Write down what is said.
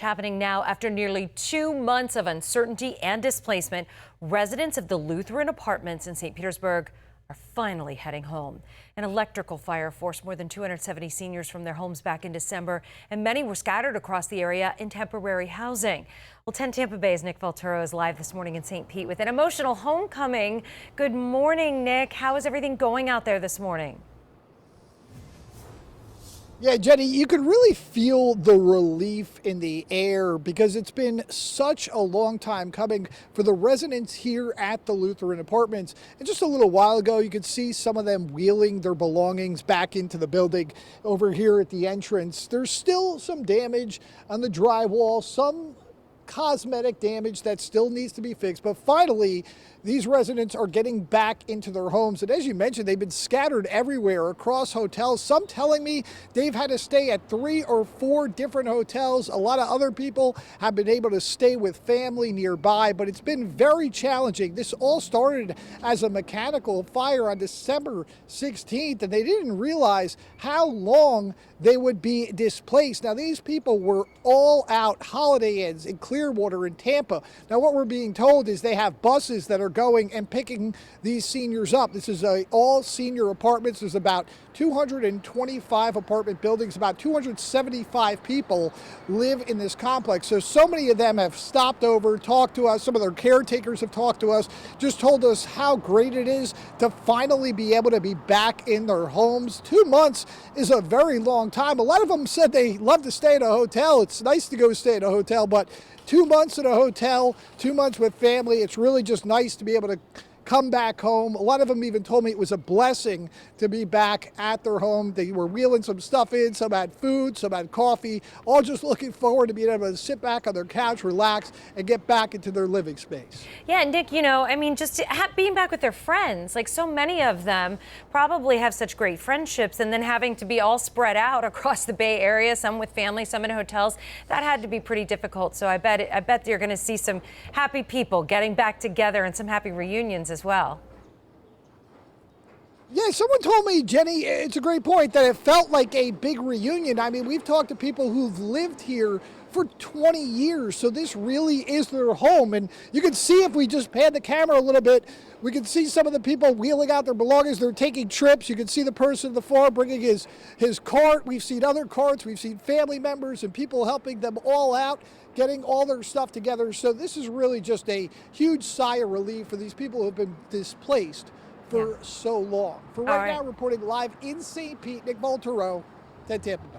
Happening now after nearly 2 months of uncertainty and displacement, residents of the Lutheran Apartments in St. Petersburg are finally heading home. An electrical fire forced more than 270 seniors from their homes back in December, and many were scattered across the area in temporary housing. Well, 10 Tampa Bay's Nick Valturo is live this morning in St. Pete with an emotional homecoming. Good morning, Nick. How is everything going out there this morning? Yeah, Jenny, you could really feel the relief in the air because it's been such a long time coming for the residents here at the Lutheran Apartments. And just a little while ago, you could see some of them wheeling their belongings back into the building over here at the entrance. There's still some damage on the drywall, some cosmetic damage that still needs to be fixed, but finally these residents are getting back into their homes. And as you mentioned, they've been scattered everywhere across hotels, some telling me they've had to stay at 3 or 4 different hotels. A lot of other people have been able to stay with family nearby, but it's been very challenging. This all started as a mechanical fire on December 16th, and they didn't realize how long they would be displaced. Now, these people were all out Holiday Inns in Clearwater and Tampa. Now, what we're being told is they have buses that are going and picking these seniors up. This is all senior apartments. There's about 225 apartment buildings. About 275 people live in this complex. So many of them have stopped over, talked to us. Some of their caretakers have talked to us, just told us how great it is to finally be able to be back in their homes. 2 months is a very long time. A lot of them said they love to stay at a hotel. It's nice to go stay at a hotel, but 2 months in a hotel, 2 months with family, it's really just nice to be able to come back home. A lot of them even told me it was a blessing to be back at their home. They were wheeling some stuff in, some had food, some had coffee, all just looking forward to being able to sit back on their couch, relax, and get back into their living space. Yeah, Nick, just being back with their friends, like so many of them probably have such great friendships, and then having to be all spread out across the Bay Area, some with family, some in hotels, that had to be pretty difficult. So I bet you're going to see some happy people getting back together and some happy reunions as well. Yeah, someone told me, Jenny, it's a great point, that it felt like a big reunion. I mean, we've talked to people who've lived here for 20 years, so this really is their home. And you can see, if we just pan the camera a little bit, we can see some of the people wheeling out their belongings. They're taking trips. You can see the person in the far bringing his cart. We've seen other carts. We've seen family members and people helping them all out, getting all their stuff together. So this is really just a huge sigh of relief for these people who have been displaced for so long. For right now, reporting live in St. Pete, Nick Valturo, 10 Tampa Bay.